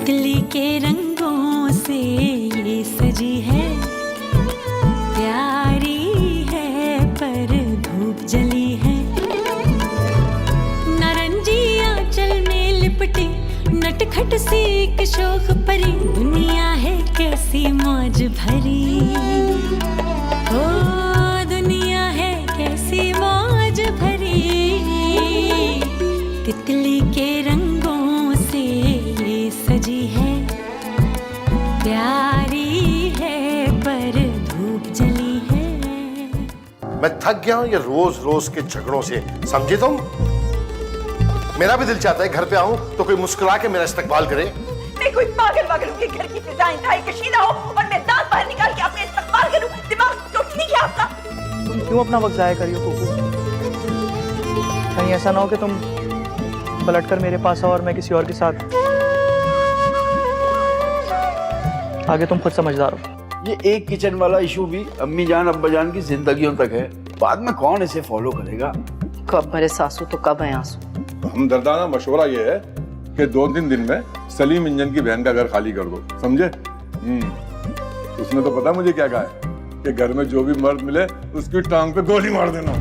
तितली के रंगों से ये सजी है, प्यारी है पर धूप जली है। नारंगी आंचल में लिपटी नटखट सी एक शोख परी, दुनिया है कैसी मौज भरी। ओ दुनिया है कैसी मौज भरी। तितली के रंगों से ये सजी है, प्यारी है पर धूप जली है। मैं थक गया हूं ये रोज रोज के झगड़ों से, समझे तुम? मेरा भी दिल चाहता है घर पे आऊं तो कोई मुस्कुरा के मेरा इस्तकबाल करे। मैं कोई पागल वागल के घर की फिजा इंतहाई कशीदा हो और मैं दांत बाहर निकाल के अपने इस्तकबाल करूं। दिमाग तो ठीक है आपका? तुम क्यों अपना वक्त जाया करियो कुकू? कहीं ऐसा ना हो कि तुम पलटकर मेरे पास आओ और मैं किसी और के साथ। आगे तुम खुद समझदार हो। ये एक किचन वाला इशू भी अम्मी जान अब्बा जान की जिंदगियों तक है, बाद में कौन इसे फॉलो करेगा? कब मरे सासू तो कब है आंसू। हमदर्दाना मशवरा ये है कि 2-3 दिन में सलीम इंजन की बहन का घर खाली कर दो, समझे? उसने तो पता मुझे क्या कहा है कि घर में जो भी मर्द मिले उसकी टांग पे गोली मार देना।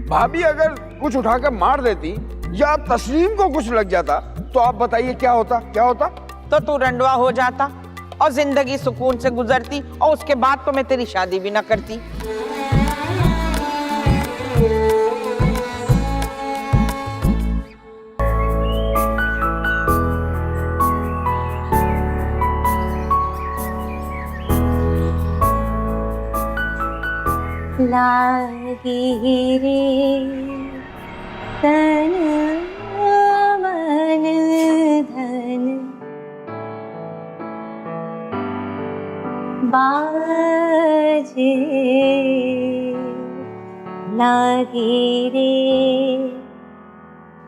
भाभी अगर कुछ उठाकर मार देती या तस्लीम को कुछ लग जाता तो आप बताइए क्या होता? क्या होता? तो तू रंडवा हो जाता और जिंदगी सुकून से गुजरती, और उसके बाद तो मैं तेरी शादी भी ना करती। लागी रे तन मन धन, बाजे लागी रे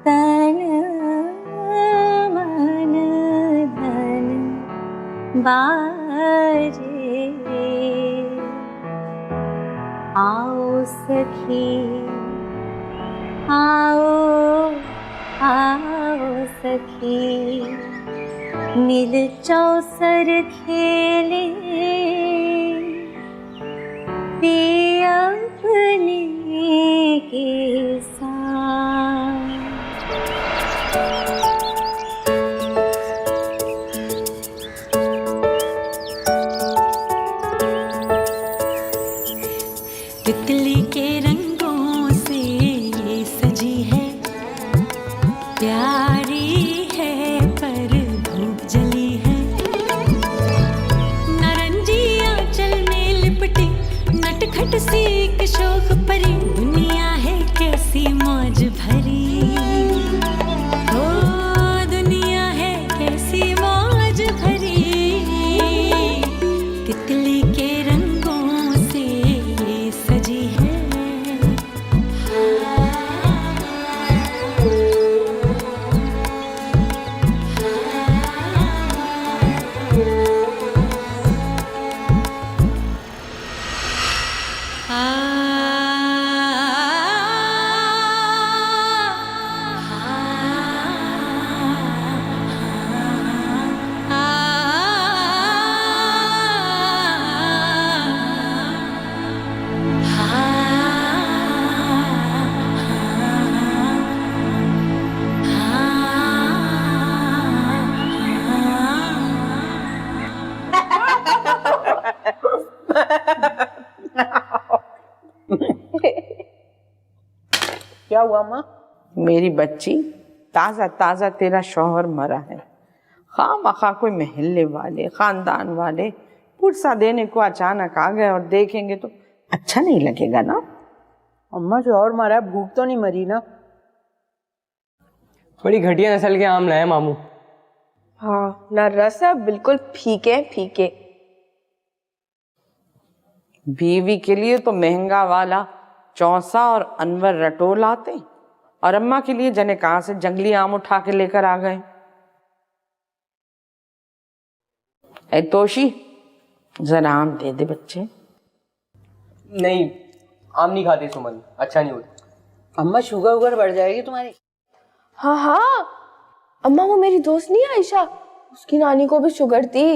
तन मन धन, बाजे आओ सखी आओ आओ सखी, मिल चौसर खेले पिया अपने के साथ। तितली के रंगों से ये सजी है, प्यारी है पर धूप जली है। नारंगी आंचल में लिपटी नटखट सी एक शोख परी, दुनिया है कैसी मौज भरी। ओ दुनिया है कैसी मौज भरी। तितली के रंगों से ये सजी है। क्या हुआ माँ? मेरी बच्ची, ताजा ताजा तेरा शौहर मरा है। खामखा कोई महल्ले वाले खानदान वाले पुरसा देने को अचानक आ गए और देखेंगे तो अच्छा नहीं लगेगा ना। अम्मा शौहर मरा है, भूख तो नहीं मरी ना? बड़ी घटिया नस्ल के आम लाए मामू। हाँ ना, रस है बिल्कुल फीके फीके। बीवी के लिए तो महंगा वाला चौसा और अनवर रटो लाते, और अम्मा के लिए जने कहां से जंगली आम उठा के लेकर आ गए। ए तोशी, जरा आम दे दे बच्चे। नहीं, आम नहीं खाते सुमन, अच्छा नहीं होता। अम्मा शुगर बढ़ जाएगी तुम्हारी। हाँ हाँ अम्मा, वो मेरी दोस्त नहीं है आयशा, उसकी नानी को भी शुगर थी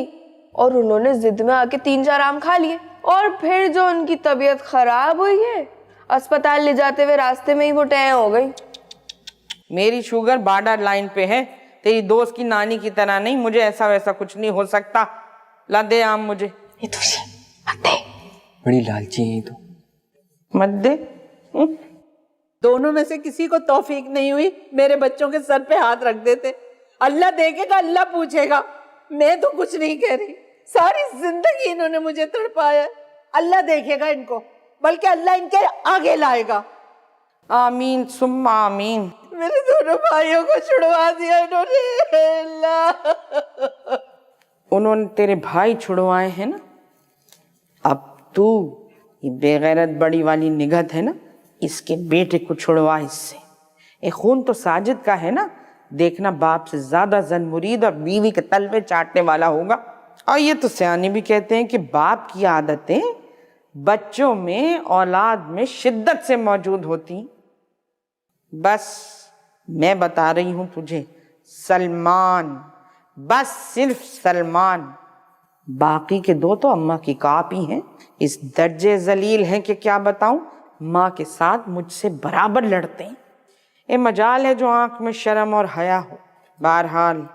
और उन्होंने जिद में आके 3-4 आम खा लिए और फिर जो उनकी तबीयत खराब हुई है, अस्पताल ले जाते हुए रास्ते में ही वो टैं हो गई। मेरी शुगर बॉर्डर लाइन पे है, तेरी दोस्त की नानी की तरह नहीं। मुझे ऐसा वैसा कुछ नहीं हो सकता। ला दे आम मुझे। ये तो मत दे, बड़ी लालची है ये तो। मत दे। दोनों में से किसी को तौफीक नहीं हुई मेरे बच्चों के सर पे हाथ रख देते। अल्लाह देखेगा, अल्लाह पूछेगा। मैं तो कुछ नहीं कह रही, सारी जिंदगी इन्होंने मुझे तड़पाया। अल्लाह देखेगा इनको, बल्कि अल्लाह इनके आगे लाएगा। आमीन सुम्मा आमीन। मेरे दोनों भाइयों को छुड़वा दिया इन्होंने। अल्लाह, उन्होंने तेरे भाई छुड़वाए हैं ना। अब तू ये बेगैरत बड़ी वाली निगहत है ना, इसके बेटे को छुड़वा इससे। ये खून तो साजिद का है ना। देखना बाप से ज्यादा जन मुरीद और बीवी के तलवे चाटने वाला होगा। और ये तो सियाने भी कहते हैं कि बाप की आदतें बच्चों में, औलाद में शिद्दत से मौजूद होती। बस मैं बता रही हूं तुझे, सलमान, बस सिर्फ सलमान। बाकी के 2 तो अम्मा की कापी हैं। इस दर्जे जलील हैं कि क्या बताऊं, माँ के साथ मुझसे बराबर लड़ते हैं। ये मजाल है जो आंख में शर्म और हया हो। बहरहाल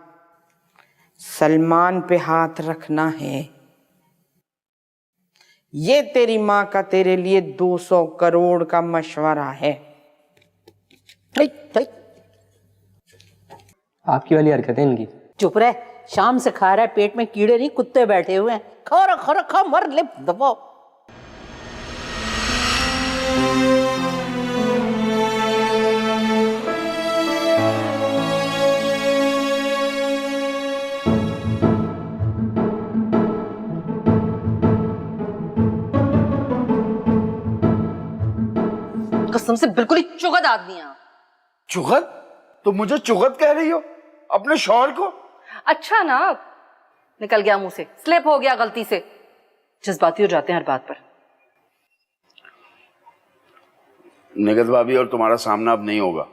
सलमान पे हाथ रखना है, ये तेरी माँ का तेरे लिए 200 करोड़ का मशवरा है। आपकी वाली हरकतें इनकी। चुप रह, शाम से खा रहा है, पेट में कीड़े नहीं कुत्ते बैठे हुए हैं। खा मर ले दबाओ। कसम से बिल्कुल ही चुगत आदमी है। चुगत? तो मुझे चुगत कह रही हो अपने शौहर को? अच्छा ना, निकल गया मुंह से, स्लिप हो गया गलती से। जज्बाती हो जाते हैं हर बात पर। निगत भाभी और तुम्हारा सामना अब नहीं होगा।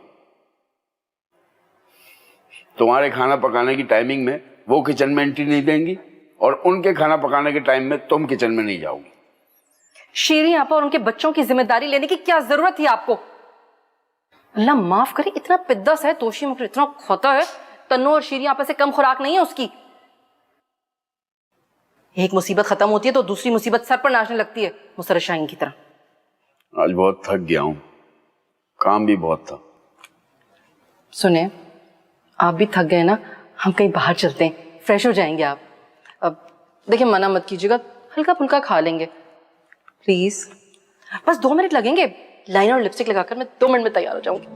तुम्हारे खाना पकाने की टाइमिंग में वो किचन में एंट्री नहीं देंगी और उनके खाना पकाने के टाइम में तुम किचन में नहीं जाओगी। शीरी आपा और उनके बच्चों की जिम्मेदारी लेने की क्या जरूरत थी आपको? अल्लाह माफ करे, इतना पिद्दस है तोशी मुकर, इतना खोता है। तन्नो और शीरी आपा से कम खुराक नहीं है उसकी। एक मुसीबत खत्म होती है तो दूसरी मुसीबत सर पर नाचने लगती है, मुसर्रत शाहीन की तरह। आज बहुत थक गया हूं, काम भी बहुत था। सुने, आप भी थक गए ना, हम कहीं बाहर चलते हैं, फ्रेश हो जाएंगे आप। अब देखिए, मना मत कीजिएगा, हल्का फुल्का खा लेंगे प्लीज। बस 2 मिनट लगेंगे, लाइनर और लिपस्टिक लगाकर मैं 2 मिनट में तैयार हो जाऊंगी।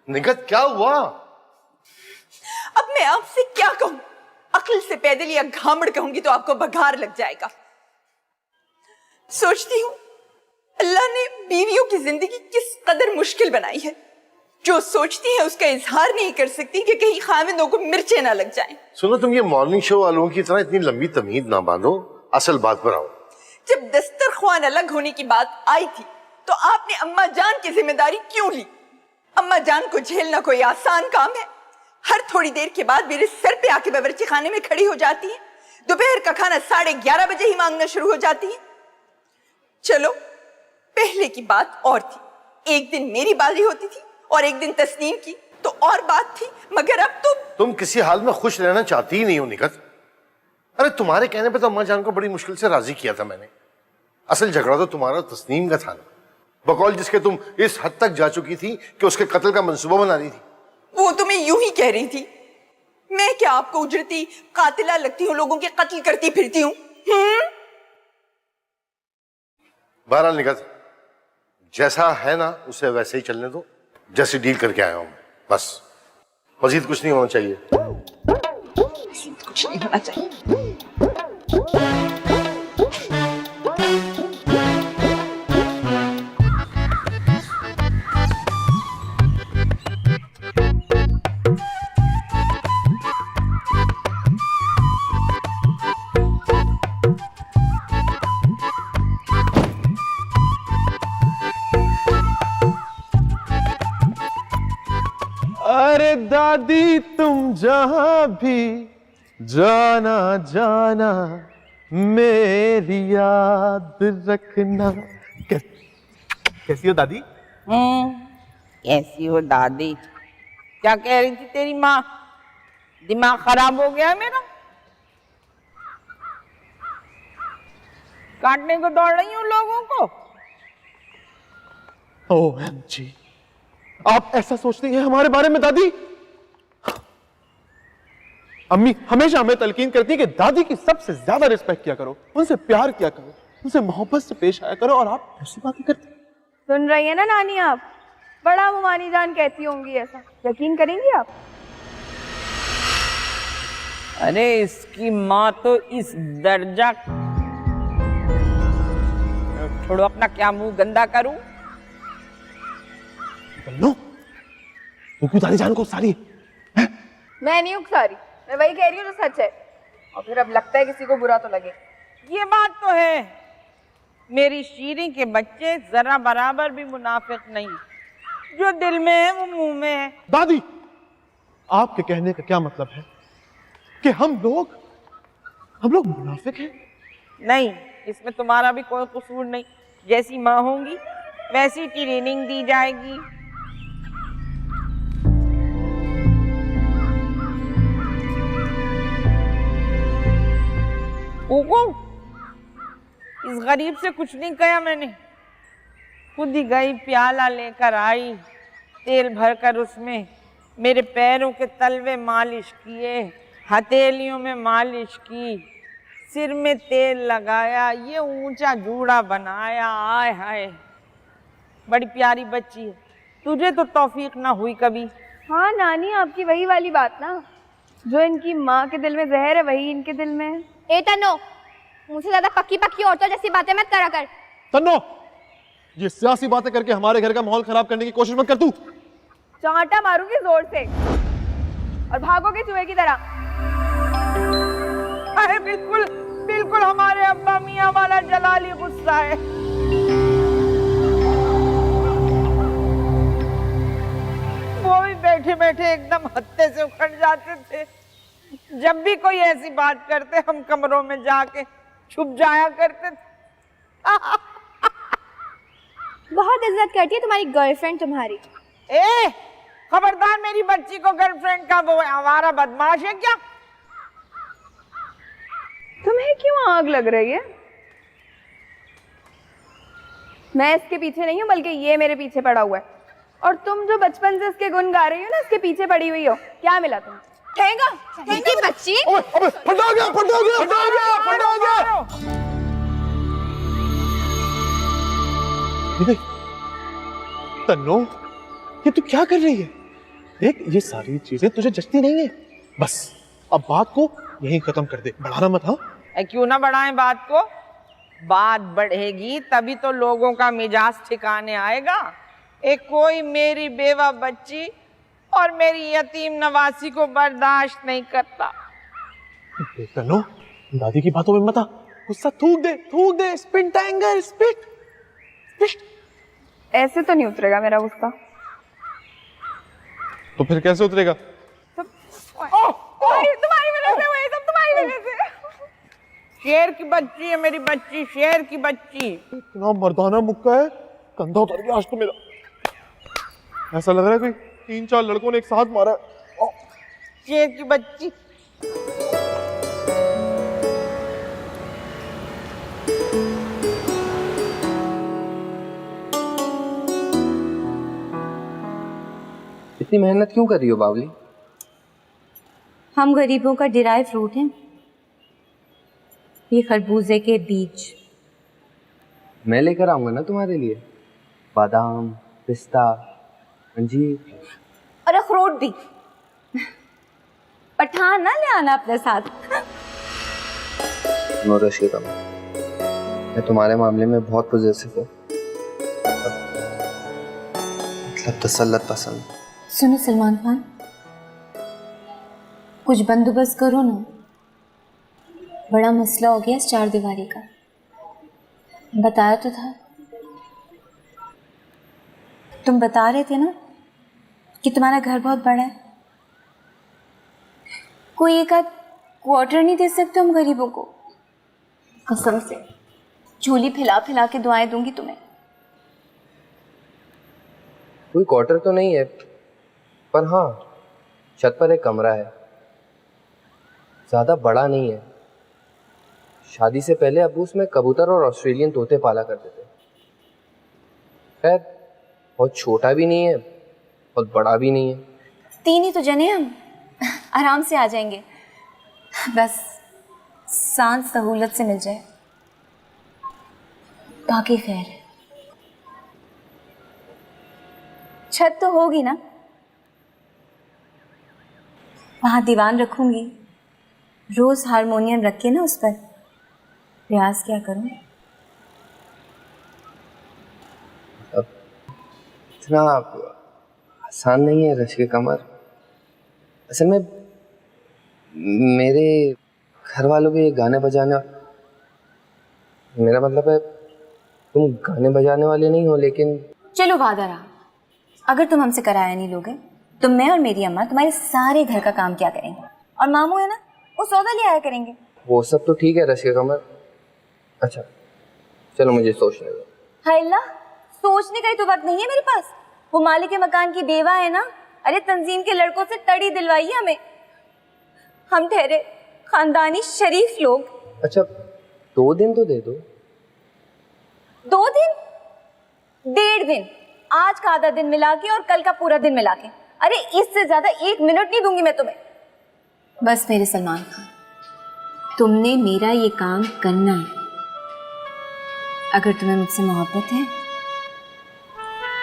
निगत क्या हुआ? अब मैं आपसे क्या कहूं? अक्ल से पैदल या घामड़ कहूंगी तो आपको बघार लग जाएगा। सोचती हूं अल्लाह ने बीवियों की जिंदगी किस कदर मुश्किल बनाई है। जो सोचती है उसका इजहार नहीं कर सकती कि कहीं खाविंदों को मिर्चें ना लग जाएं। सुनो, तुम ये मॉर्निंग शो वालों की तरह इतनी लंबी तमीज ना बांधो, असल बात पर आओ। जब दस्तरख्वान अलग होने की बात आई थी तो आपने अम्मा जान की जिम्मेदारी क्यों ली? अम्मा जान को झेलना कोई आसान काम है? हर थोड़ी देर के बाद मेरे सर पे आके बावर्ची खाने में खड़ी हो जाती है। दोपहर का खाना 11:30 बजे ही मांगना शुरू हो जाती है। चलो, पहले की बात और थी, एक दिन मेरी बारी होती थी और एक दिन तस्नीम की, तो और बात थी। मगर अब तो तुम किसी हाल में खुश रहना चाहती ही नहीं हो निगत। अरे तुम्हारे कहने पे तो अम्मा जान को बड़ी मुश्किल से राजी किया था मैंने। असल झगड़ा तो तुम्हारा तस्नीम का था ना, बकौल जिसके तुम इस हद तक जा चुकी थी कि उसके कत्ल का मंसूबा बना रही थी। वो तो मैं यूं ही कह रही थी। मैं क्या आपको उजरती कातिला लगती हूँ, लोगों के कत्ल करती फिरती हूँ? बहरहाल निगत, जैसा है ना उसे वैसे ही चलने दो, जैसे डील करके आया हूं। बस मजीद कुछ नहीं होना चाहिए। कुछ नहीं होना चाहिए। दादी तुम जहां भी जाना जाना मेरी याद रखना। कैसी हो दादी? कैसी हो दादी? क्या कह रही थी तेरी माँ? दिमाग खराब हो गया है मेरा? काटने को दौड़ रही हूँ लोगों को। OMG, आप ऐसा सोचती हैं हमारे बारे में दादी? अम्मी हमेशा हमें तलकीन करती है कि दादी की सबसे ज्यादा रिस्पेक्ट किया करो, उनसे प्यार किया करो, उनसे मोहब्बत से पेश आया करो, और आप ऐसी बातें करती। सुन रही है ना नानी आप? बड़ा मुमानी जान कहती होंगी ऐसा, यकीन करेंगी आप? अरे इसकी माँ तो इस दर्जा। छोड़ो अपना, क्या मुंह गंदा करूं? नो, तू क्यों दादी जान को उकसा रही है? मैं नहीं उकसा रही, मैं वही कह रही हूँ जो सच है। और फिर अब लगता है किसी को बुरा तो लगे। ये बात तो है, मेरी शीरी के बच्चे जरा बराबर भी मुनाफिक नहीं। जो दिल में है वो मुंह में है। दादी, आपके कहने का क्या मतलब है कि हम लोग मुनाफिक हैं? नहीं, इसमें तुम्हारा भी कोई कसूर नहीं। जैसी माँ होंगी वैसी ट्रेनिंग दी जाएगी। ओको, इस गरीब से कुछ नहीं कहा मैंने। खुद ही गई, प्याला लेकर आई, तेल भरकर उसमें मेरे पैरों के तलवे मालिश किए, हथेलियों में मालिश की, सिर में तेल लगाया, ये ऊंचा जूड़ा बनाया। आय हाय, बड़ी प्यारी बच्ची है। तुझे तो तौफीक ना हुई कभी। हाँ नानी, आपकी वही वाली बात ना, जो इनकी माँ के दिल में जहर है वही इनके दिल में है। ए तन्नो, मुझसे ज्यादा पक्की पक्की औरतों जैसी बातें मत करा कर। तन्नो, ये सियासी बातें करके हमारे घर का माहौल खराब करने की कोशिश मत कर तू। चांटा मारूंगी जोर से और भागोगे चूहे की तरह। अरे बिल्कुल बिल्कुल हमारे अब्बा मियाँ वाला जलाली गुस्सा है। वो भी बैठे बैठे एकदम हत्थे से उखड़ जाते थे। जब भी कोई ऐसी बात करते हम कमरों में जाके छुप जाया करते थे। बहुत इज्जत करती है तुम्हारी गर्लफ्रेंड तुम्हारी। ए, खबरदार, मेरी बच्ची को गर्लफ्रेंड का वो हमारा बदमाश है क्या? तुम्हें क्यों आग लग रही है? मैं इसके पीछे नहीं हूँ, बल्कि ये मेरे पीछे पड़ा हुआ है। और तुम जो बचपन से इसके गुण गा रही हो ना, इसके पीछे पड़ी हुई हो। क्या मिला तुम्हें? ठेंगा? ठेंगा बच्ची? अबे फटा गया। तन्नो, ये तू क्या कर रही है? देख, ये सारी चीजें तुझे जचती नहीं है। बस अब बात को यहीं खत्म कर दे, बढ़ाना मत। हाँ, क्यों ना बढ़ाएं बात को? बात बढ़ेगी तभी तो लोगों का मिजाज ठिकाने आएगा। एक कोई मेरी बेवा बच्ची और मेरी यतीम नवासी को बर्दाश्त नहीं करता। तन्नो, दादी की बातों में मत आ, गुस्सा थूक दे, स्पिट एंगर, स्पिट। ऐसे तो नहीं उतरेगा मेरा गुस्सा। तो फिर कैसे उतरेगा? तुम्हारी वजह से, वही सब तुम्हारी वजह से। शेर की बच्ची है मेरी बच्ची, शेर की बच्ची। इतना मर्दाना मुक्का है, कंधा उतर गया आज तो मेरा। ऐसा लग रहा है कोई 3-4 लड़कों ने एक साथ मारा है। शेर की बच्ची। इतनी मेहनत क्यों कर रही हो बावली? हम गरीबों का डिराई फ्रूट हैं, ये खरबूजे के बीज। मैं लेकर आऊंगा ना तुम्हारे लिए बादाम, पिस्ता, अंजीर और अखरोट भी। पठान ना ले आना अपने साथ। नो रशीदा, मैं तुम्हारे मामले में बहुत पॉजिटिव हूँ, मतलब तसल्लत पसंद। सुनो सलमान खान, कुछ बंदोबस्त करो ना, बड़ा मसला हो गया इस चार दीवारी का। बताया तो था, तुम बता रहे थे ना कि तुम्हारा घर बहुत बड़ा है, कोई एक आध क्वार्टर नहीं दे सकते हम गरीबों को? कसम से झोली फैला फैला के दुआएं दूंगी तुम्हें। कोई क्वार्टर तो नहीं है, पर हाँ छत पर एक कमरा है, ज़्यादा बड़ा नहीं है। शादी से पहले अब्बू उसमें कबूतर और ऑस्ट्रेलियन तोते पाला करते थे। खैर बहुत छोटा भी नहीं है, बहुत बड़ा भी नहीं है। 3 ही तो जने हम, आराम से आ जाएंगे, बस सांस सहूलत से मिल जाए, बाकी खैर है। छत तो होगी ना, वहां दीवान रखूंगी, रोज हारमोनियम रख के ना उस पर रियाज क्या करूं। इतना आसान नहीं है रश्क कमर। असल में मेरे घर वालों के गाने बजाने, मेरा मतलब है तुम गाने बजाने वाले नहीं हो, लेकिन चलो वादा रहा, अगर तुम हमसे कराया नहीं लोगे तो मैं और मेरी अम्मा तुम्हारे सारे घर का काम क्या करेंगे, और मामू है ना वो सौदा ले आया करेंगे। वो सब तो ठीक है रश्क कमर। अच्छा चलो मुझे सोचने दो। हाय अल्लाह, सोचने का ही तो वक्त नहीं है मेरे पास। वो मालिक के मकान की बेवा है ना, अरे तंजीम के लड़कों से तड़ी दिलवाई है हमें। हम ठहरे खानदानी शरीफ लोग। अच्छा 2 दिन तो दे दो। 2 दिन? 1.5 दिन, आज का आधा दिन मिला के और कल का पूरा दिन मिला के। अरे इससे ज्यादा 1 मिनट नहीं दूंगी मैं तुम्हें। बस मेरे सलमान खान, तुमने मेरा ये काम करना है। अगर तुम्हें मुझसे मोहब्बत है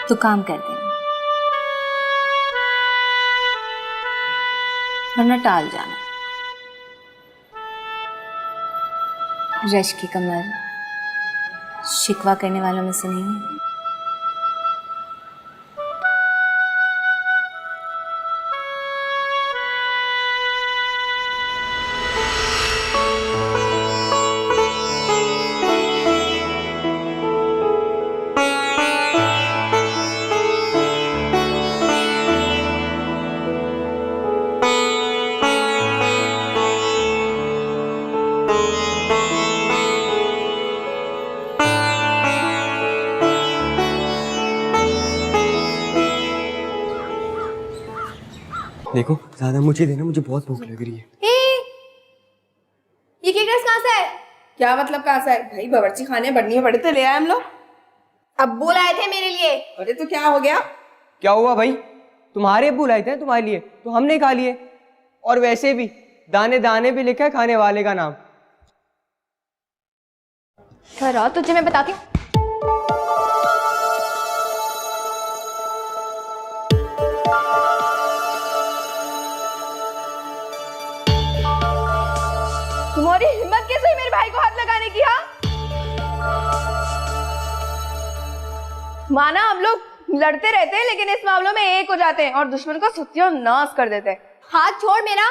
तो काम कर देना, वरना टाल जाना। रश की कमर शिकवा करने वालों में से नहीं है। देखो ज्यादा मुझे देना, मुझे बहुत भूख लग रही है। ये केक कहाँ से है? क्या मतलब कहाँ से है? भाई बावर्ची खाने बढ़नी पड़े तो ले आए हम लोग। अब्बू लाए थे मेरे लिए। अरे तो क्या हो गया? क्या हुआ भाई? तुम्हारे अब्बू लाए थे तुम्हारे लिए, तो हमने खा लिए। और वैसे भी दाने दाने पे लिखा है खाने वाले का नाम। खरा तुझे मैं बताती हूँ। तुम्हारी हिम्मत कैसे हुई मेरे भाई को हाथ लगाने की? हाँ माना हम लोग लड़ते रहते हैं, लेकिन इस मामलों में एक हो जाते हैं और दुश्मन को सत्यानाश कर देते हैं। हाथ छोड़ मेरा,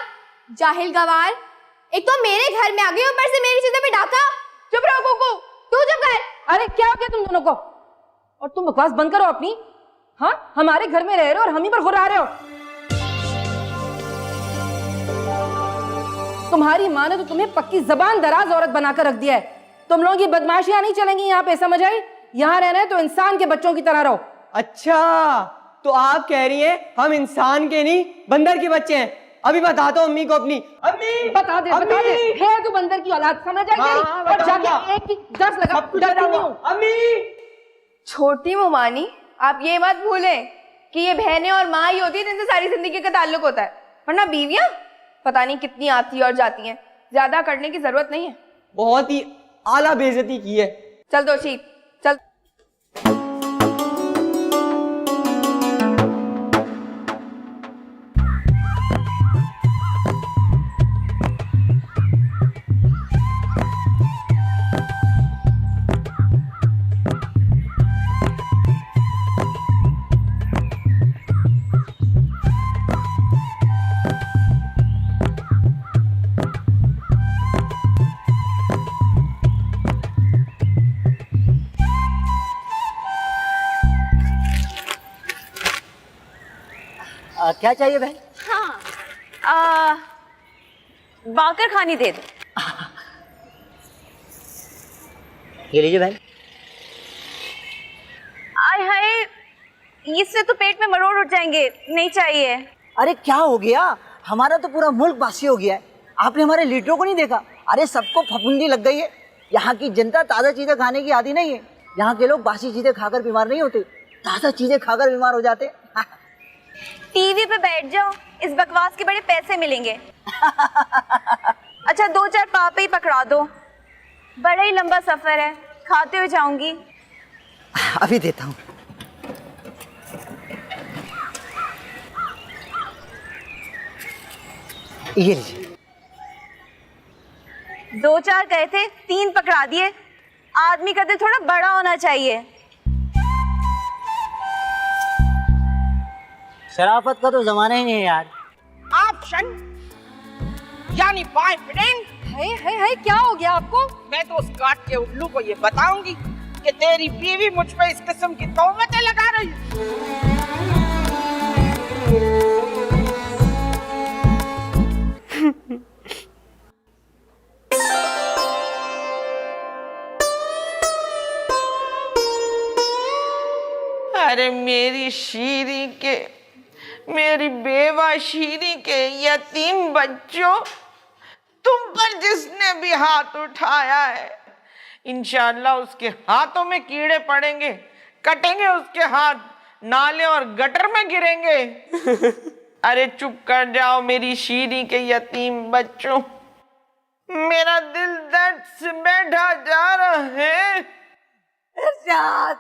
जाहिल गवार। एक तो मेरे घर में आ गई, ऊपर से मेरी चीजों पे डाका। चुप रहो कुकू, तू चुप कर। अरे क्या हो गया तुम दोनों को? और तुम बकवास बंद करो अपनी। हाँ हमारे घर में रह रहे हो और हम ही पर गुर्रा रहे हो। तुम्हारी माँ ने तो तुम्हें पक्की जबान दराज औरत बनाकर रख दिया है। तुम लोगों की बदमाशियां नहीं चलेंगी यहाँ पे, समझ आई? यहाँ रहना है तो इंसान के बच्चों की तरह रहो। अच्छा तो आप कह रही हैं हम इंसान के नहीं बंदर के बच्चे हैं। अभी बताता हूँ अम्मी को अपनी। अम्मी बता दे, बता दे। है तू बंदर की औलाद, समझ आई? हाँ, और जाके एक की 10 लगा। डरती नहीं हूँ। अम्मी छोटी मुमानी, आप ये मत भूलें कि ये बहनें और माँ ही होती है जिनसे सारी जिंदगी का ताल्लुक होता है, वरना बीवियां पता नहीं कितनी आती और जाती हैं। ज्यादा करने की जरूरत नहीं है। बहुत ही आला बेइज्जती की है। चल दोषी चल। क्या चाहिए बहन? हाँ बाकर खानी दे दो। ये लीजिए बहन। आय हाय, इससे तो पेट में मरोड़ उठ जाएंगे, नहीं चाहिए। अरे क्या हो गया, हमारा तो पूरा मुल्क बासी हो गया है। आपने हमारे लीडरों को नहीं देखा? अरे सबको फफूंदी लग गई है। यहाँ की जनता ताज़ा चीज़ें खाने की आदी नहीं है। यहाँ के लोग बासी चीज़ें खाकर बीमार नहीं होते, ताज़ा चीज़ें खाकर बीमार हो जाते। टीवी पे बैठ जाओ, इस बकवास के बड़े पैसे मिलेंगे। अच्छा 2-4 पापे ही पकड़ा दो, बड़ा ही लंबा सफर है, खाते हुए जाऊंगी। अभी देता हूँ। ये लीजिए। 2-4 कहे थे, 3 पकड़ा दिए। आदमी का दिल थोड़ा बड़ा होना चाहिए। शराफत का तो जमाना ही नहीं है यार। ऑप्शन यानी बॉयफ्रेंड। है क्या हो गया आपको? मैं तो उस काट के उल्लू को ये बताऊंगी कि तेरी बीवी मुझ पे इस किस्म की तोहमतें लगा रही है। अरे मेरी शीरी के, मेरी बेवा शीरी के यतीम बच्चों, तुम पर जिसने भी हाथ उठाया है, इंशाअल्लाह उसके हाथों में कीड़े पड़ेंगे, कटेंगे उसके हाथ, नाले और गटर में गिरेंगे। अरे चुप कर जाओ मेरी शीरी के यतीम बच्चों, मेरा दिल दर्द से बैठा जा रहा है। इरशाद,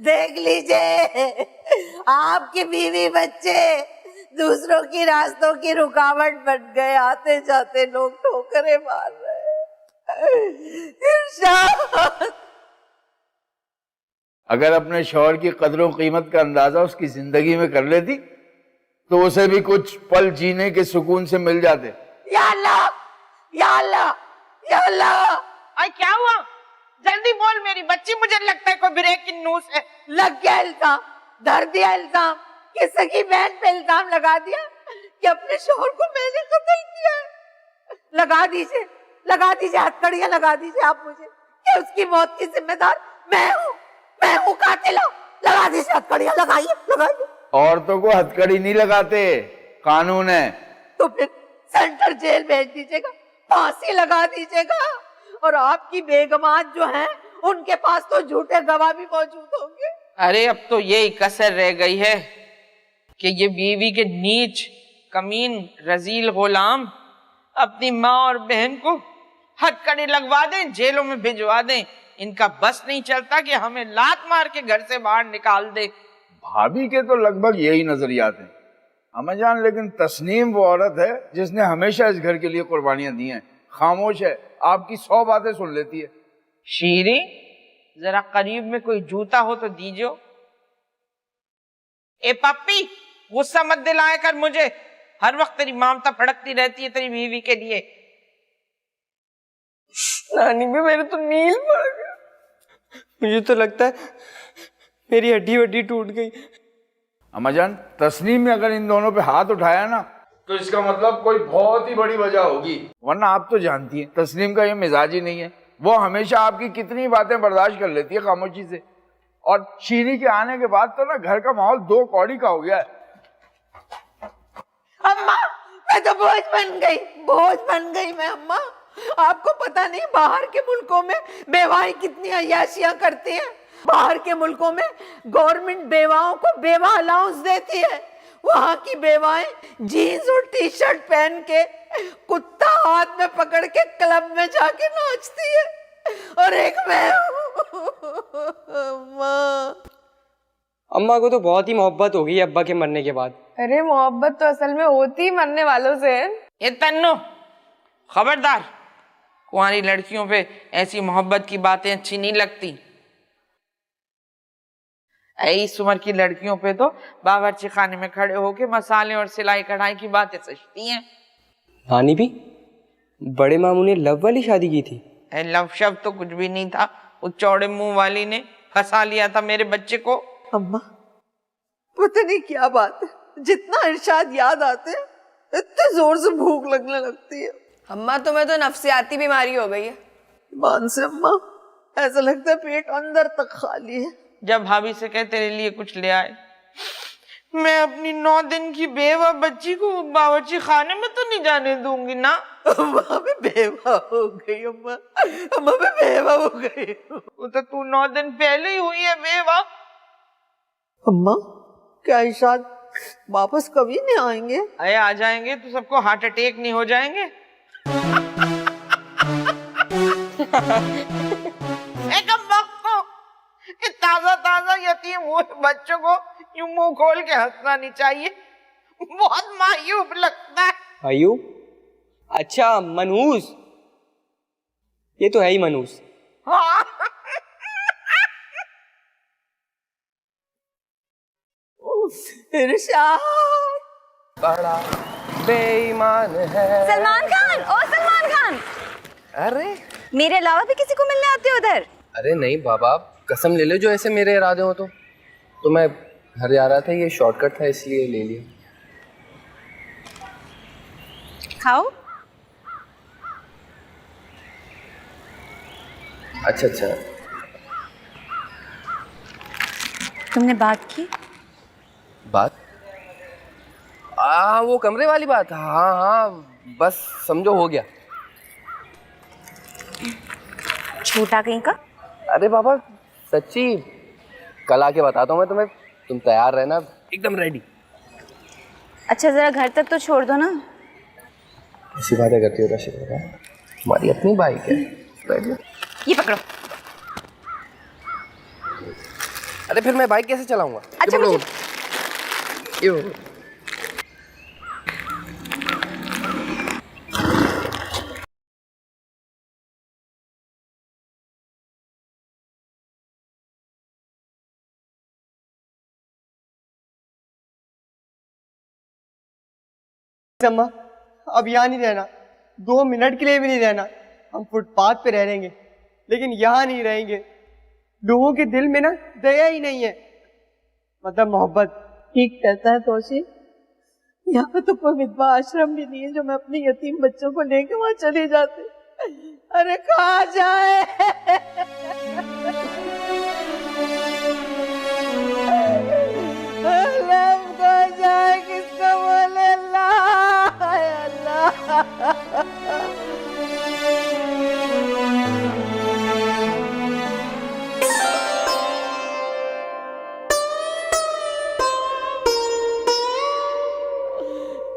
देख लीजिए, आपकी बीवी बच्चे दूसरों की रास्तों की रुकावट बन गए, आते जाते लोग ठोकरें मार रहे हैं। इरशाद, अगर अपने शौहर की कदरों कीमत का अंदाजा उसकी जिंदगी में कर लेती तो उसे भी कुछ पल जीने के सुकून से मिल जाते। या अल्लाह, या अल्लाह, या अल्लाह। अरे क्या हुआ, जल्दी बोल मेरी बच्ची, मुझे लगता है कोई ब्रेक की न्यूज़ है। लग गया इल्जाम, धर दिया इल्जाम कि सगी बहन पे इल्जाम लगा दिया कि अपने शौहर को मैंने कत्ल किया है। लगा दीजिए हथकड़ियां लगा दीजिए आप मुझे कि उसकी मौत की जिम्मेदार मैं हूँ कातिला। लगा दीजिए हथकड़ियां, लगाइए। औरतों को हथकड़ी नहीं लगाते, कानून है। तो फिर सेंट्रल जेल भेज दीजिएगा, फांसी लगा दीजिएगा, और आपकी बेगमात जो हैं उनके पास तो झूठे गवाह भी मौजूद होंगे। अरे अब तो यही कसर रह गई है कि ये बीवी के नीच कमीन रजील गुलाम अपनी माँ और बहन को हथकड़ी लगवा दें, जेलों में भिजवा दें। इनका बस नहीं चलता कि हमें लात मार के घर से बाहर निकाल दे। भाभी के तो लगभग यही नजरियात हैं अम्माजान, लेकिन तस्नीम वो औरत है जिसने हमेशा इस घर के लिए कुर्बानियां दी हैं। खामोश है, आपकी 100 बातें सुन लेती है। शीरी, जरा करीब में कोई जूता हो तो दीजिए। ए पप्पी, गुस्सा मत दिलाया कर मुझे, हर वक्त तेरी ममता फड़कती रहती है तेरी बीवी के लिए। नानी भी मेरे तो नील पड़ गया, मुझे तो लगता है मेरी हड्डी वड्डी टूट गई। अम्माजान, तस्नीम ने अगर इन दोनों पे हाथ उठाया ना तो इसका मतलब कोई बहुत ही बड़ी वजह होगी, वरना आप तो जानती हैं तस्नीम का ये मिजाज ही नहीं है। वो हमेशा आपकी कितनी बातें बर्दाश्त कर लेती है खामोशी से, और शीरी के आने के बाद तो ना घर का माहौल 2 कौड़ी का हो गया है। अम्मा, मैं तो बोझ बन गई मैं। अम्मा, आपको पता नहीं बाहर के मुल्कों में बेवाएं कितनी अय्याशियां करती हैं। बाहर के मुल्कों में गवर्नमेंट बेवाओं को बेवा अलाउंस देती है। वहां की बेवाएं जीन्स और टी-शर्ट पहन के कुत्ता हाथ में पकड़ के क्लब में जाके नाचती है, और एक मैं अम्मा को तो बहुत ही मोहब्बत हो गई अब्बा के मरने के बाद। अरे मोहब्बत तो असल में होती ही मरने वालों से है। ये तन्नो, खबरदार, कुंवारी लड़कियों पे ऐसी मोहब्बत की बातें अच्छी नहीं लगती। इस उम्र की लड़कियों पे तो बावर्ची खाने में खड़े होके मसाले और सिलाई कढ़ाई की बातें सजती हैं। नानी भी बड़े मामू ने लव वाली शादी की थी। लव शब्द तो कुछ भी नहीं था, उस चौड़े मुंह वाली ने फंसा लिया था मेरे बच्चे को। अम्मा, पता नहीं क्या बात है, जितना इरशाद याद आते हैं इतने जोर से भूख लगने लगती है। अम्मा तुम्हें तो नफसियाती बीमारी हो गई है। मान से अम्मा, ऐसा लगता है पेट अंदर तक खाली है। जब भाभी से कह तेरे लिए कुछ ले आए। मैं अपनी 9 दिन की बेवा बच्ची को बावर्ची खाने में तो नहीं जाने दूंगी ना। अम्मा मैं बेवा हो गई, अम्मा अम्मा मैं बेवा हो गई। वो तो तू 9 दिन पहले ही हुई है बेवा। अम्मा क्या इरशाद वापस कभी नहीं आएंगे? अरे आ जाएंगे तो सबको हार्ट अटैक नहीं हो जाएंगे? एक ताजा ताजा यतीम हुए बच्चों को यूं मुंह खोल के हंसना नहीं चाहिए, बहुत मायूब लगता है। मायूब? अच्छा मनहूस, ये तो है ही मनहूस। हाँ। इरशाद बड़ा बेईमान है। सलमान खान, ओ सलमान खान, अरे मेरे अलावा भी किसी को मिलने आते हो उधर? अरे नहीं बाबा, कसम ले लो जो ऐसे मेरे इरादे हो तो मैं घर जा रहा था, ये शॉर्टकट था इसलिए ले लिया। खाओ। अच्छा तुमने बात की? बात? वो कमरे वाली बात। हाँ बस समझो हो गया। छोटा कहीं का? अरे बाबा सच्ची, कल आके बताता हूँ मैं तुम्हें, तुम तैयार रहना, एकदम रेडी। अच्छा जरा घर तक तो छोड़ दो ना। ऐसी बातें करती हो रशिद, तुम्हारी अपनी बाइक है, बैठ जाओ। ये पकड़ो। अरे फिर मैं बाइक कैसे चलाऊंगा? अच्छा ये अम्मा अब यहाँ नहीं रहना, 2 मिनट के लिए भी नहीं रहना। हम फुटपाथ पे रह लेंगे, लेकिन यहाँ नहीं रहेंगे। लोगों के दिल में ना दया ही नहीं है, मतलब मोहब्बत। ठीक कहता है तौसीफ, यहाँ पे तो कोई विधवा आश्रम भी नहीं है जो मैं अपने यतीम बच्चों को लेके वहां चले जाते। अरे कहाँ जाए? जाए किसको बोले? अल्लाह अल्लाह।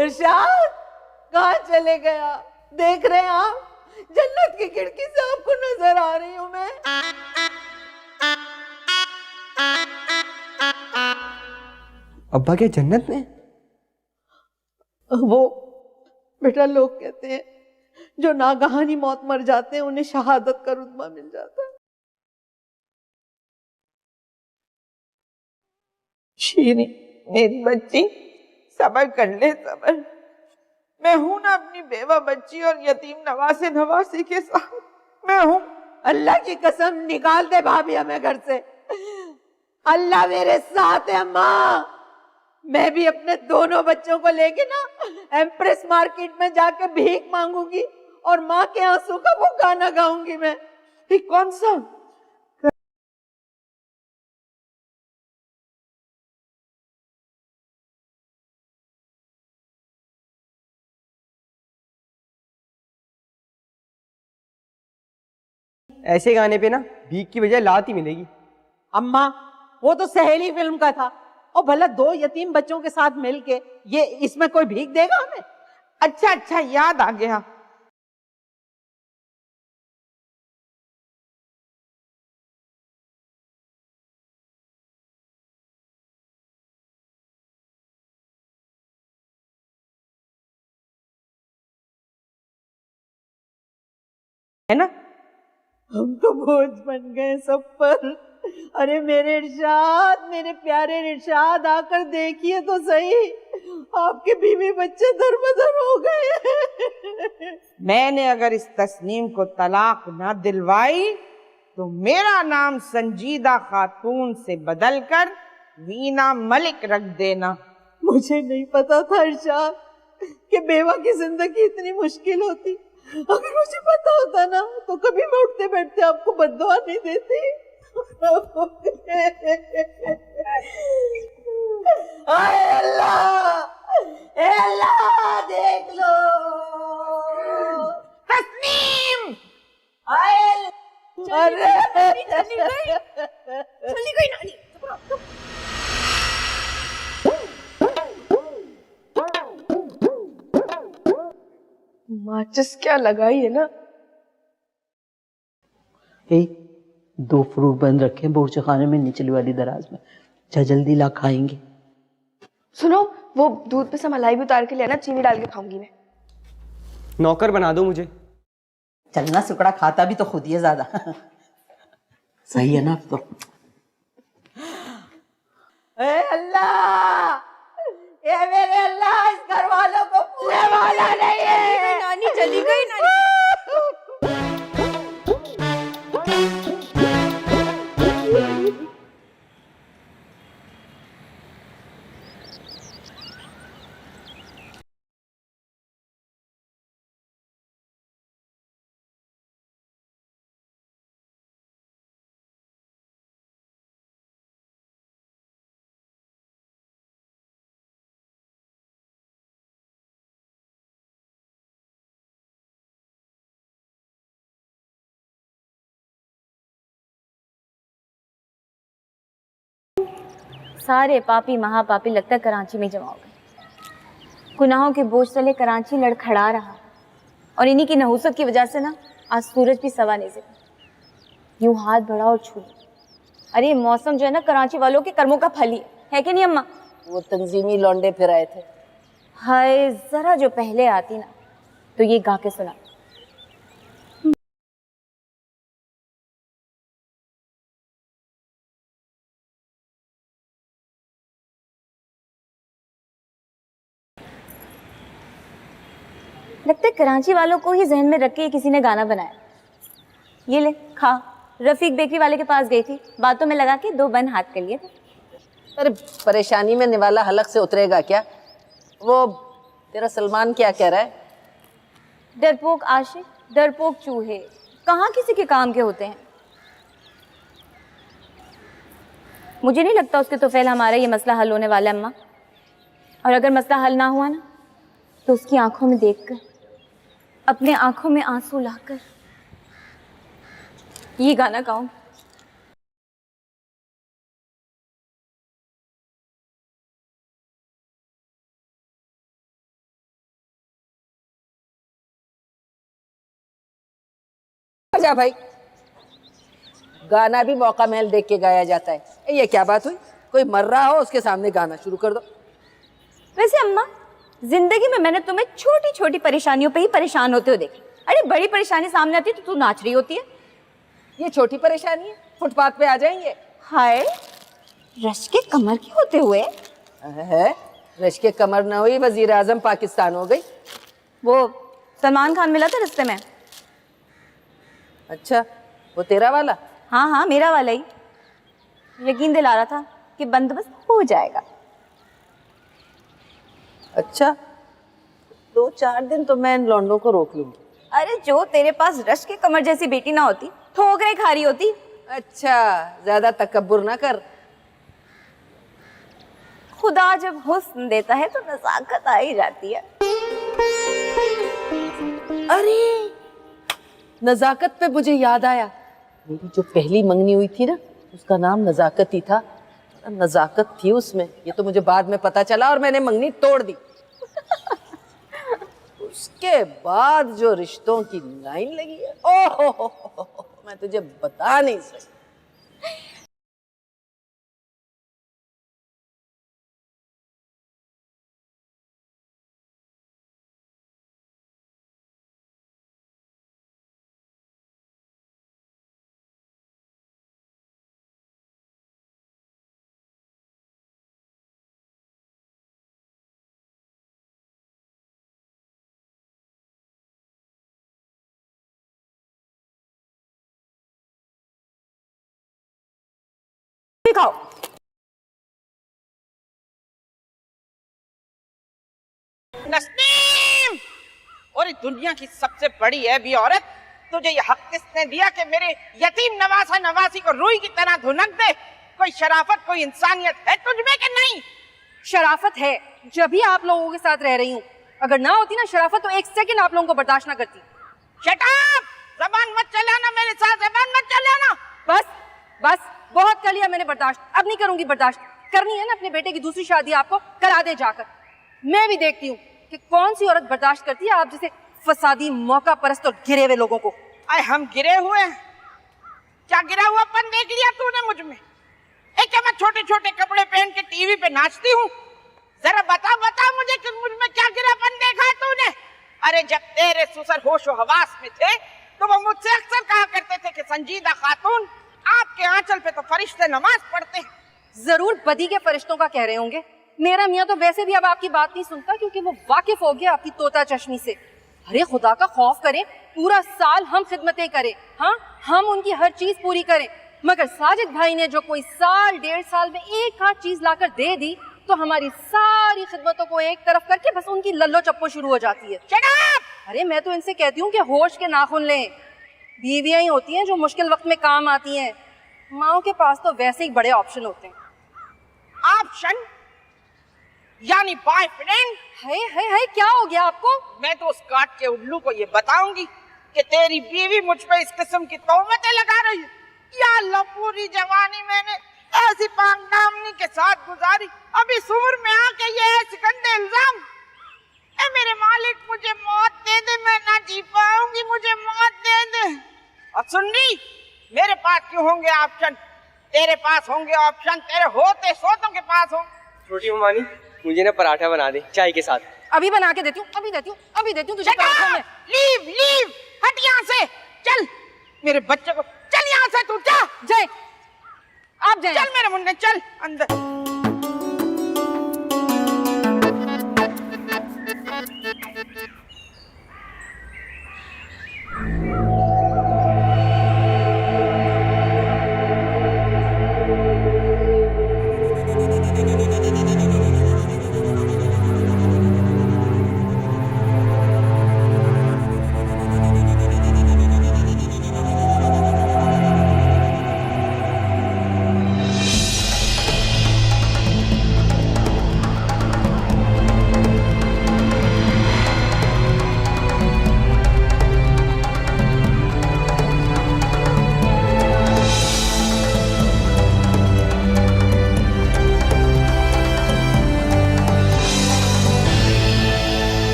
इरशाद कहाँ चले गया? देख रहे हैं आप, जन्नत की खिड़की से आपको नजर आ रही हूं मैं। अब्बा के जन्नत में? वो बेटा, लोग कहते हैं जो नागहानी मौत मर जाते हैं उन्हें शहादत का रुतबा मिल जाता है। शीरी मेरी बच्ची, सबर कर ले, सबर। मैं हूं ना अपनी बेवा बच्ची और यतीम नवासे नवासी के साथ, मैं हूं। अल्लाह की कसम निकाल दे भाभी हमें घर से। अल्लाह मेरे साथ है अम्मा। मैं भी अपने दोनों बच्चों को लेके ना एम्प्रेस मार्केट में जाके भीख मांगूंगी और माँ के आंसू का वो गाना गाऊंगी मैं। कौन सा? ऐसे गाने पे ना भीख की बजाय लात ही मिलेगी। अम्मा वो तो सहेली फिल्म का था, और भला 2 यतीम बच्चों के साथ मिलके ये इसमें कोई भीख देगा हमें? अच्छा याद आ गया, है ना? हम तो बोझ बन गए सब पर। अरे मेरे इरशाद, मेरे प्यारे इरशाद, आकर देखिए तो सही, आपके बीवी बच्चे दरबदर हो गए। मैंने अगर इस तस्नीम को तलाक ना दिलवाई तो मेरा नाम संजीदा खातून से बदलकर वीना मलिक रख देना। मुझे नहीं पता था इरशाद कि बेवा की जिंदगी इतनी मुश्किल होती। अगर मुझे पता होता ना तो कभी मैं उठते बैठते आपको बद्दुआ नहीं देती। आए अल्लाह, ए अल्लाह देख लो। तस्नीम! आए अरे चली गई नानी। माचिस क्या लगाई है ना। दो फ्रूट बंद रखे बोर्चे खाने में निचली वाली दराज में, जा जल्दी ला खाएंगे। सुनो, वो दूध पे से मलाई भी उतार के ले आना, चीनी डाल के खाऊंगी मैं। नौकर बना दो मुझे। चलना सुकड़ा खाता भी तो खुद ही है ज्यादा। सही है ना अब तो। ए अल्लाह, ये मेरे अल्लाह, इस घर वालों को पूरे वाला नहीं है। नानी चली गई नानी। सारे पापी महापापी लगता है कराची में जमा हो गए। गुनाहों के बोझ तले कराची लड़खड़ा रहा और इन्हीं की नहुसत की वजह से ना आज सूरज भी सवा नहीं सका। यूं हाथ बढ़ा और छू। अरे ये मौसम जो है ना कराची वालों के कर्मों का फल ही है कि नहीं अम्मा? वो तंजीमी लौंडे फिर आए थे। हाय जरा जो पहले आती ना तो ये गा के सुना। लगता है कराची वालों को ही जहन में रख के किसी ने गाना बनाया। ये ले खा। रफीक बेकरी वाले के पास गई थी, बातों में लगा के 2 बन हाथ कर लिए थे। अरे परेशानी में निवाला हलक से उतरेगा क्या? वो तेरा सलमान क्या कह रहा है? डरपोक आशिक, डरपोक चूहे कहाँ किसी के काम के होते हैं। मुझे नहीं लगता उसके तोफैल हमारा ये मसला हल होने वाला है अम्मा। और अगर मसला हल ना हुआ ना तो उसकी आंखों में देखकर, अपने आंखों में आंसू लाकर ये गाना गाऊं। जा भाई, गाना भी मौका महल देख के गाया जाता है। ये क्या बात हुई? कोई मर रहा हो उसके सामने गाना शुरू कर दो। वैसे अम्मा जिंदगी में मैंने तुम्हें छोटी छोटी परेशानियों पे ही परेशान होते हुए देखा। अरे बड़ी परेशानी सामने आती है तो तू नाच रही होती है। ये छोटी परेशानी है, फुटपाथ पे आ जाएंगे। हाय रश के कमर की होते हुए है? रश के कमर ना हुई, वजीर आजम पाकिस्तान हो गई। वो सलमान खान मिला था रास्ते में। अच्छा, वो तेरा वाला? हाँ हाँ मेरा वाला ही। यकीन दिला रहा था कि बंदोबस्त हो जाएगा। अच्छा, 2-4 दिन तो मैं इन लौंडों को रोक लूंगी। अरे जो तेरे पास रश के कमर जैसी बेटी ना होती, ठोकरें खा रही होती। अच्छा, ज्यादा तकब्बुर ना कर। खुदा जब हुस्न देता है तो नजाकत आ ही जाती है। अरे नजाकत पे मुझे याद आया, मेरी जो पहली मंगनी हुई थी ना उसका नाम नजाकत ही था। नजाकत थी उसमें, ये तो मुझे बाद में पता चला और मैंने मंगनी तोड़ दी। उसके बाद जो रिश्तों की लाइन लगी है, ओहो मैं तुझे बता नहीं सकती। खाओ। तस्नीम! और दुनिया की सबसे बड़ी ऐबी औरत, तुझे ये हक किसने दिया कि मेरे यतीम नवासा नवासी को रूई की तरह धुनक दे? कोई शराफत, कोई इंसानियत है तुझमें कि नहीं? शराफत है, जब भी आप लोगों के साथ रह रही हूँ। अगर ना होती ना शराफत तो एक सेकंड आप लोगों को बर्दाश्त ना करती। Shut up! ज़बान मत चलाना मेरे साथ, ज़बान मत चलाना। बस बस, बहुत कर लिया मैंने बर्दाश्त, अब नहीं करूंगी बर्दाश्त। करनी है ना अपने बेटे की दूसरी शादी, आपको करा दे जाकर। मैं भी देखती हूँ कि कौन सी औरत बर्दाश्त करती है आप जैसे फसादी, मौका परस्त और गिरे हुए लोगों को। आए हम गिरे हुए हैं? क्या गिरा हुआपन देख लिया तूने मुझ में? एक मैं छोटे छोटे कपड़े पहन के टीवी पे नाचती हूँ? जरा बता मुझे कि मुझ में क्या गिरापन देखा है तूने? अरे जब तेरे ससुर होशो हवास में थे तो वो मुझसे अक्सर कहा करते थे कि संजीदा खातून, आपके आंचल पे तो फरिश्ते नमाज पढ़ते हैं। जरूर बदी के फरिश्तों का कह रहे होंगे। मेरा मियाँ तो वैसे भी अब आपकी बात नहीं सुनता क्योंकि वो वाकिफ हो गया आपकी तोता चश्मी से। अरे खुदा का खौफ करें, पूरा साल हम खिदमतें करें, हाँ हम उनकी हर चीज पूरी करें, मगर साजिद भाई ने जो कोई साल 1.5 साल में एक आध चीज लाकर दे दी तो हमारी सारी खिदमतों को एक तरफ करके बस उनकी लल्लो चप्पो शुरू हो जाती है। अरे मैं तो इनसे कहती हूँ कि होश के नाखून लें। बीवियां ही होती हैं जो मुश्किल वक्त में काम आती हैं। माओ के पास तो वैसे ही बड़े ऑप्शन होते हैं। ऑप्शन यानी बॉयफ्रेंड? है क्या हो गया आपको? मैं तो उस काट के उल्लू को ये बताऊंगी कि तेरी बीवी मुझ पे इस किस्म की तोहमतें लगा रही है। या अल्लाह, पूरी जवानी मैंने ऐसी पागदामनी के साथ गुजारी, अभी सुर में आके ये ऐसे गंदे इल्जाम। ए मेरे मालिक, मुझे मौत दे दे, मैं ना जी पाऊंगी, मुझे मौत दे दे। और सुन रही, मेरे पास क्यों होंगे ऑप्शन? तेरे पास होंगे ऑप्शन, तेरे होते सोतों के पास हो। छोटी ममानी, मुझे ना पराठा बना दे चाय के साथ। अभी बना के देती हूँ, अभी देती हूँ तुझे पराठा में। लीव, हट यहाँ से, चल मेरे बच्चे को, चल यहाँ से, तू जा। जय, आप जाए। चल मेरे मुन्ने, चल अंदर।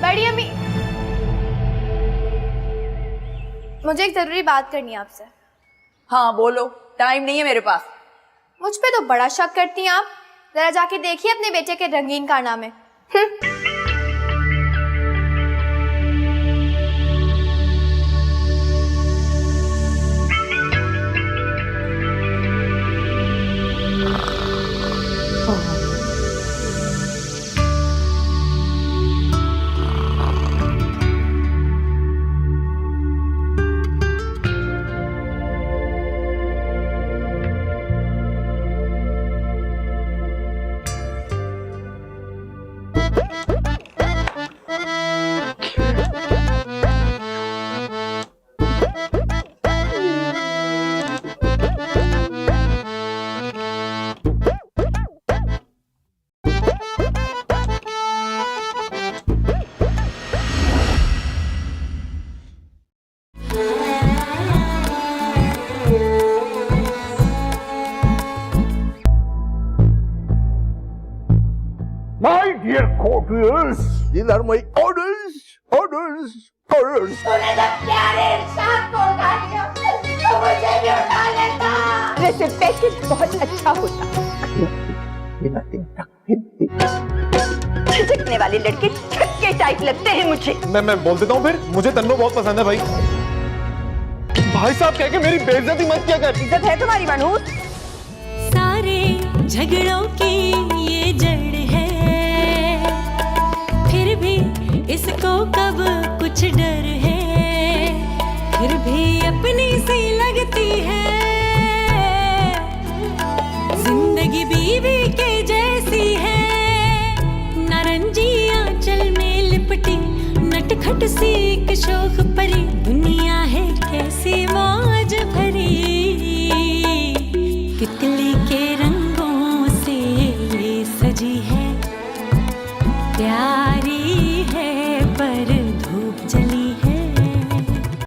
बड़ी अम्मी, मुझे एक जरूरी बात करनी है आपसे। हाँ बोलो, टाइम नहीं है मेरे पास। मुझ पे तो बड़ा शक करती हैं आप, जरा जाके देखिए अपने बेटे के रंगीन कारनामे। My dear courtiers, these are my orders. तूने जब प्यारे इरशाद को उठा लिया, तो मुझे भी उठा लेता। वैसे पैकेज बहुत अच्छा होता। झिझकने वाले लड़के छक्के टाइप लगते हैं मुझे। मैं बोल देता हूँ फिर, मुझे तन्नो बहुत पसंद है भाई। भाई साहब कह के मेरी बेइज्जती मत किया कर। इज्जत है तुम्हारी बनूस? सारे झगड़ों की ये जड़ है, फिर भी इसको कब कुछ डर है, फिर भी अपनी सी लगती है, जिंदगी बीवी के जैसी है, नारंगी आंचल में नटखट सी एक शोक परी दुनिया है कैसी मौज भरी, तितली के रंगों से ये सजी है प्यार